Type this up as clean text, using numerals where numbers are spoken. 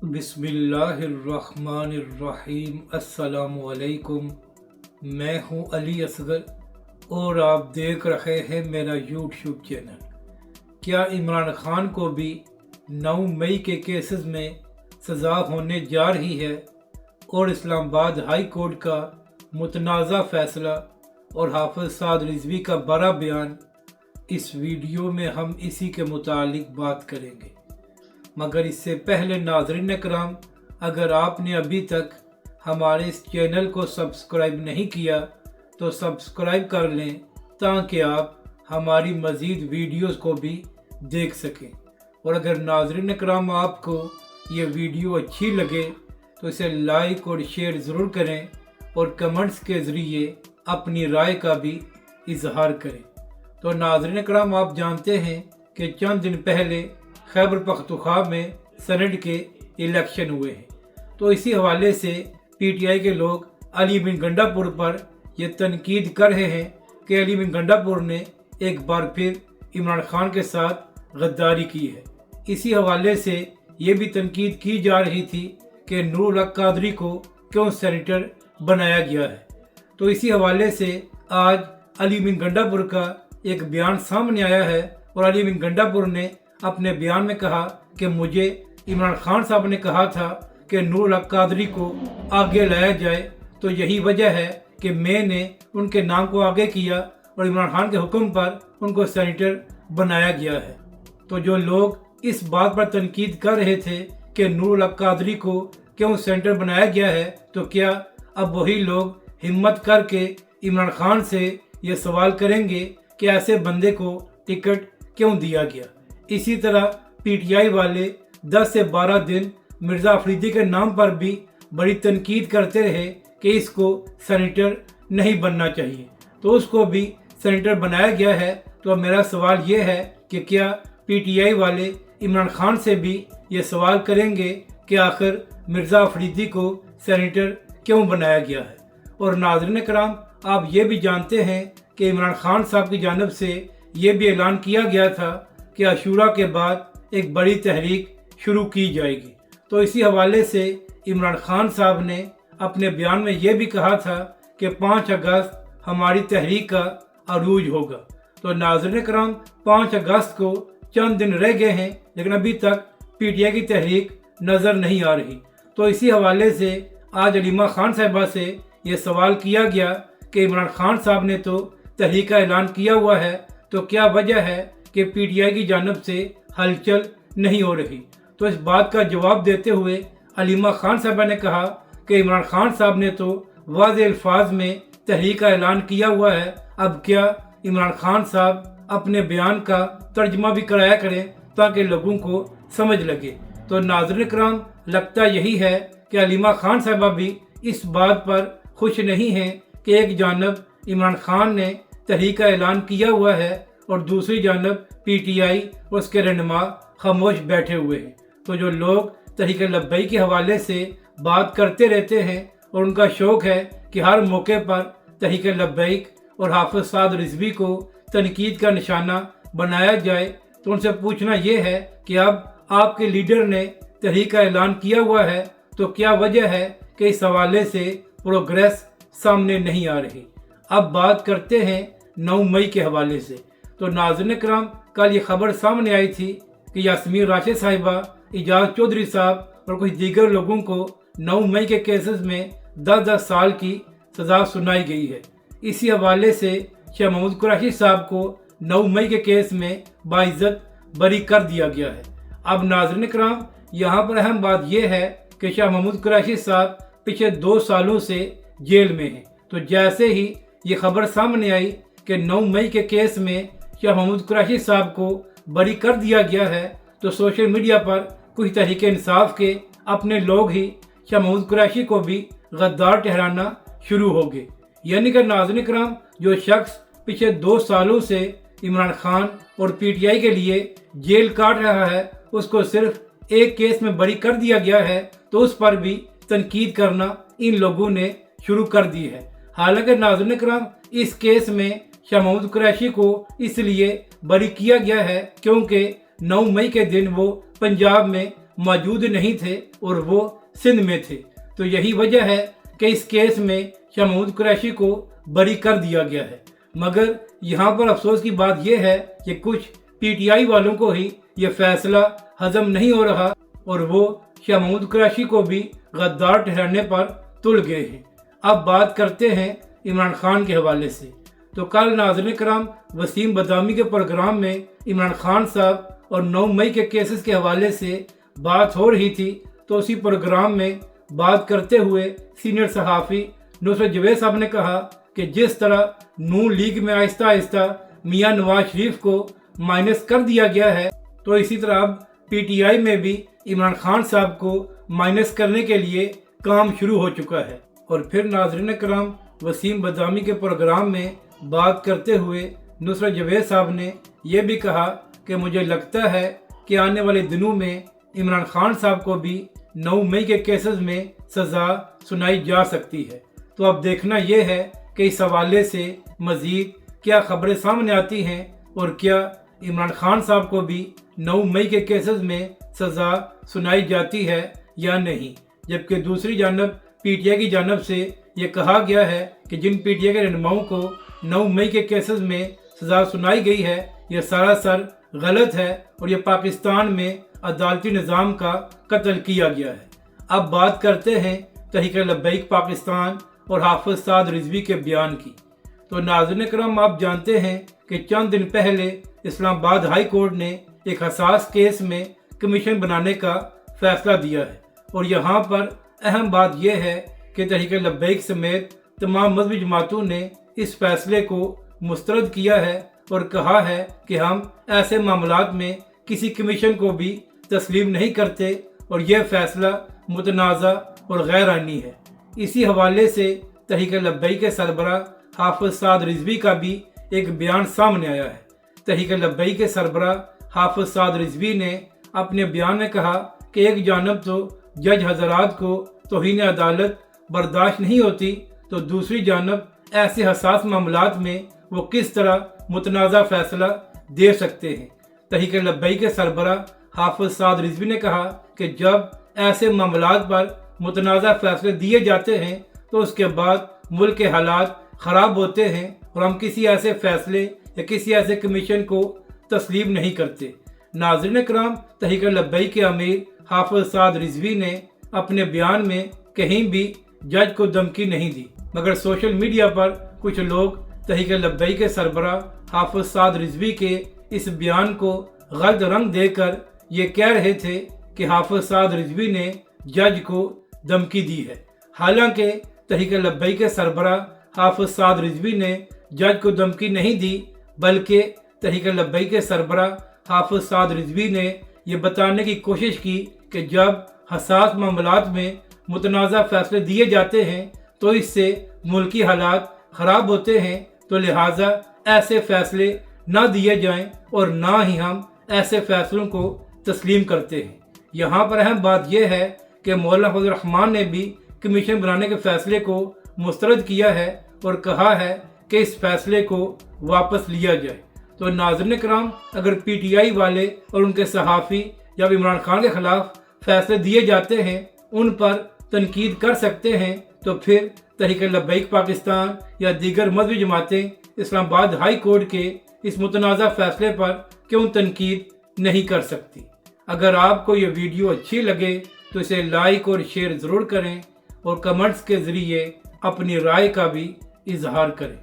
बिस्मिल्लाहिर्रहमानिर्रहीम। अस्सलाम वालेकुम। मैं हूं अली असगर और आप देख रहे हैं मेरा यूट्यूब चैनल। क्या इमरान खान को भी 9 मई के केसेस में सज़ा होने जा रही है और इस्लामाबाद हाई कोर्ट का मुतनाज़ा फ़ैसला और हाफ़िज़ साद रिज़वी का बड़ा बयान, इस वीडियो में हम इसी के मुतालिक बात करेंगे। मगर इससे पहले नाज़रीन इकराम, अगर आपने अभी तक हमारे इस चैनल को सब्सक्राइब नहीं किया तो सब्सक्राइब कर लें ताकि आप हमारी मज़ीद वीडियोस को भी देख सकें। और अगर नाज़रीन इकराम आपको ये वीडियो अच्छी लगे तो इसे लाइक और शेयर ज़रूर करें और कमेंट्स के ज़रिए अपनी राय का भी इजहार करें। तो नाज़रीन इकराम, आप जानते हैं कि चंद दिन पहले खैबर पख्तूनख्वा में सेनेट के इलेक्शन हुए हैं। तो इसी हवाले से पीटीआई के लोग अली बिन गंडापुर पर यह तनकीद कर रहे हैं कि अली बिन गंडापुर ने एक बार फिर इमरान खान के साथ गद्दारी की है। इसी हवाले से ये भी तनकीद की जा रही थी कि नूरुल हक कादरी को क्यों सेनेटर बनाया गया है। तो इसी हवाले से आज अली बिन गंडापुर का एक बयान सामने आया है और अली बिन गंडापुर ने अपने बयान में कहा कि मुझे इमरान खान साहब ने कहा था कि नूरुल हक कादरी को आगे लाया जाए, तो यही वजह है कि मैंने उनके नाम को आगे किया और इमरान खान के हुक्म पर उनको सेनेटर बनाया गया है। तो जो लोग इस बात पर तनकीद कर रहे थे कि नूरुल हक कादरी को क्यों सेनेटर बनाया गया है, तो क्या अब वही लोग हिम्मत करके इमरान खान से ये सवाल करेंगे कि ऐसे बंदे को टिकट क्यों दिया गया। इसी तरह पीटीआई वाले 10 से 12 दिन मिर्ज़ा अफरीदी के नाम पर भी बड़ी तनकीद करते रहे कि इसको सेनेटर नहीं बनना चाहिए, तो उसको भी सेनेटर बनाया गया है। तो मेरा सवाल ये है कि क्या पीटीआई वाले इमरान खान से भी ये सवाल करेंगे कि आखिर मिर्ज़ा अफरीदी को सेनेटर क्यों बनाया गया है। और नाज़रीन कराम, आप ये भी जानते हैं कि इमरान खान साहब की जानिब से ये भी ऐलान किया गया था कि आशूरा के बाद एक बड़ी तहरीक शुरू की जाएगी। तो इसी हवाले से इमरान खान साहब ने अपने बयान में ये भी कहा था कि 5 अगस्त हमारी तहरीक का अरूज होगा। तो नाज़रीन करम, 5 अगस्त को चंद दिन रह गए हैं लेकिन अभी तक पीटीआई की तहरीक नज़र नहीं आ रही। तो इसी हवाले से आज अलीमा खान साहिबा से ये सवाल किया गया कि इमरान खान साहब ने तो तहरीक का ऐलान किया हुआ है, तो क्या वजह है कि पीटीआई की जानिब से हलचल नहीं हो रही। तो इस बात का जवाब देते हुए अलीमा खान साहबा ने कहा कि इमरान खान साहब ने तो वाज़ेह अल्फाज में तहरीक का ऐलान किया हुआ है, अब क्या इमरान खान साहब अपने बयान का तर्जमा भी कराया करें ताकि लोगों को समझ लगे। तो नाज़रीन कराम, लगता यही है कि अलीमा खान साहबा भी इस बात पर खुश नहीं हैं कि एक जानब इमरान खान ने तहरीक का ऐलान किया हुआ है और दूसरी जानब पीटीआई और उसके रहनुमा खामोश बैठे हुए हैं। तो जो लोग तहरीक लब्बैक के हवाले से बात करते रहते हैं और उनका शौक़ है कि हर मौके पर तहरीक लब्बैक और हाफ़िज़ साद रिज़वी को तनकीद का निशाना बनाया जाए, तो उनसे पूछना ये है कि अब आपके लीडर ने तहरीक का ऐलान किया हुआ है, तो क्या वजह है कि इस हवाले से प्रोग्रेस सामने नहीं आ रही। अब बात करते हैं 9 मई के हवाले से। तो नाज़रीन कराम, कल ये खबर सामने आई थी कि यास्मीन राशिद साहिबा, इजाज़ चौधरी साहब और कुछ दीगर लोगों को 9 मई के केसेस में 10-10 साल की सज़ा सुनाई गई है। इसी हवाले से शाह महमूद कुरैशी साहब को 9 मई के केस में बाइज़्ज़त बरी कर दिया गया है। अब नाज़रीन कराम, यहाँ पर अहम बात यह है कि शाह महमूद कुरैशी साहब पिछले 2 सालों से जेल में हैं। तो जैसे ही ये खबर सामने आई कि 9 मई के केस में शाह महमूद कुरैशी साहब को बरी कर दिया गया है, तो सोशल मीडिया पर कुछ तहरीक इंसाफ के अपने लोग ही शाह महमूद कुरैशी को भी गद्दार ठहराना शुरू हो गए। यानी कि नाज़रीन कराम, जो शख्स पिछले 2 सालों से इमरान खान और पीटीआई के लिए जेल काट रहा है, उसको सिर्फ एक केस में बरी कर दिया गया है, तो उस पर भी तनकीद करना इन लोगों ने शुरू कर दी है। हालांकि नाज़रीन कराम, इस केस में शाह महमूद कुरैशी को इसलिए बरी किया गया है क्योंकि 9 मई के दिन वो पंजाब में मौजूद नहीं थे और वो सिंध में थे। तो यही वजह है कि इस केस में शाह महमूद कुरैशी को बरी कर दिया गया है। मगर यहाँ पर अफसोस की बात यह है कि कुछ PTI वालों को ही ये फैसला हजम नहीं हो रहा और वो शाह महमूद कुरैशी को भी गद्दार ठहराने पर तुल गए हैं। अब बात करते हैं इमरान खान के हवाले से। तो कल नाज़रीन कराम वसीम बदामी के प्रोग्राम में इमरान खान साहब और 9 मई के केसेस के हवाले से बात हो रही थी। तो उसी प्रोग्राम में बात करते हुए सीनियर सहाफ़ी नुसरत जवेद साहब ने कहा कि जिस तरह नून लीग में आहिस्ता आहिस्ता मियां नवाज शरीफ को माइनस कर दिया गया है, तो इसी तरह अब PTI में भी इमरान खान साहब को माइनस करने के लिए काम शुरू हो चुका है। और फिर नाज़रीन कराम वसीम बदामी के प्रोग्राम में बात करते हुए नुसरत जवेद साहब ने यह भी कहा कि मुझे लगता है कि आने वाले दिनों में इमरान खान साहब को भी 9 मई के केसेस में सज़ा सुनाई जा सकती है। तो अब देखना यह है कि इस हवाले से मज़ीद क्या खबरें सामने आती हैं और क्या इमरान खान साहब को भी 9 मई के केसेस में सज़ा सुनाई जाती है या नहीं। जबकि दूसरी जानब PTI की जानब से ये कहा गया है कि जिन PTI के रहनुमाओं को 9 मई के केसेस में सज़ा सुनाई गई है यह सरासर गलत है और ये पाकिस्तान में अदालती निज़ाम का कत्ल किया गया है। अब बात करते हैं तहरीक लब्बैक पाकिस्तान और हाफिज साद रिजवी के बयान की। तो नाज़रीन करम आप जानते हैं कि चंद दिन पहले इस्लामाबाद हाई कोर्ट ने एक हसास केस में कमीशन बनाने का फैसला दिया है और यहाँ पर अहम बात यह है कि तहरीक लब्बैक समेत तमाम मजहबी जमातों ने इस फैसले को मुस्तरद किया है और कहा है कि हम ऐसे मामलात में किसी कमीशन को भी तस्लीम नहीं करते और यह फैसला मुतनाज़ा और गैर आईनी है। इसी हवाले से तहरीक लब्बैक के सरबराह हाफिज साद रिजवी का भी एक बयान सामने आया है। तहरीक लब्बैक के सरबराह हाफिज साद रिजवी ने अपने बयान में कहा कि एक जानब तो जज हजरात को तौहीन अदालत बर्दाश्त नहीं होती, तो दूसरी जानब ऐसे हसास मामलात में वो किस तरह मुतनाज़ा फैसला दे सकते हैं। तहरीक लब्बैक के सरबराह हाफिज साद रिजवी ने कहा कि जब ऐसे मामलात पर मुतनाज़ा फैसले दिए जाते हैं तो उसके बाद मुल्क के हालात ख़राब होते हैं और हम किसी ऐसे फैसले या किसी ऐसे कमीशन को तस्लीम नहीं करते। नाज़रीन कराम तहरीक लब्बैक के अमीर हाफिज साद रिजवी ने अपने बयान में कहीं भी जज को धमकी नहीं दी, मगर सोशल मीडिया पर कुछ लोग तहरीक लब्बैक के सरबराह हाफिज साद रिजवी के इस बयान को गलत रंग देकर ये कह रहे थे कि हाफिज साद रिजवी ने जज को धमकी दी है। हालांकि तहरीक लब्बैक के सरबराह हाफिज साद रिजवी ने जज को धमकी नहीं दी, बल्कि तहरीक लब्बैक के सरबराह हाफिज साद रिजवी ने यह बताने की कोशिश की कि जब हसास मामलात में मुतनाज़ा फैसले दिए जाते हैं तो इससे मुल्की हालात ख़राब होते हैं, तो लिहाजा ऐसे फैसले ना दिए जाएं और ना ही हम ऐसे फैसलों को तस्लीम करते हैं। यहाँ पर अहम बात यह है कि मौलाना फजल रहमान ने भी कमीशन बनाने के फैसले को मुस्तरद किया है और कहा है कि इस फैसले को वापस लिया जाए। तो नाज़रीन कराम अगर PTI वाले और उनके सहाफ़ी जब इमरान खान के ख़िलाफ़ फैसले दिए जाते हैं उन पर तनकीद कर सकते हैं, तो फिर तहरीक लब्बैक पाकिस्तान या दीगर मजहबी जमातें इस्लामाबाद हाई कोर्ट के इस मुतनाज़ा फैसले पर क्यों तनकीद नहीं कर सकती। अगर आपको ये वीडियो अच्छी लगे तो इसे लाइक और शेयर ज़रूर करें और कमेंट्स के ज़रिए अपनी राय का भी इजहार करें।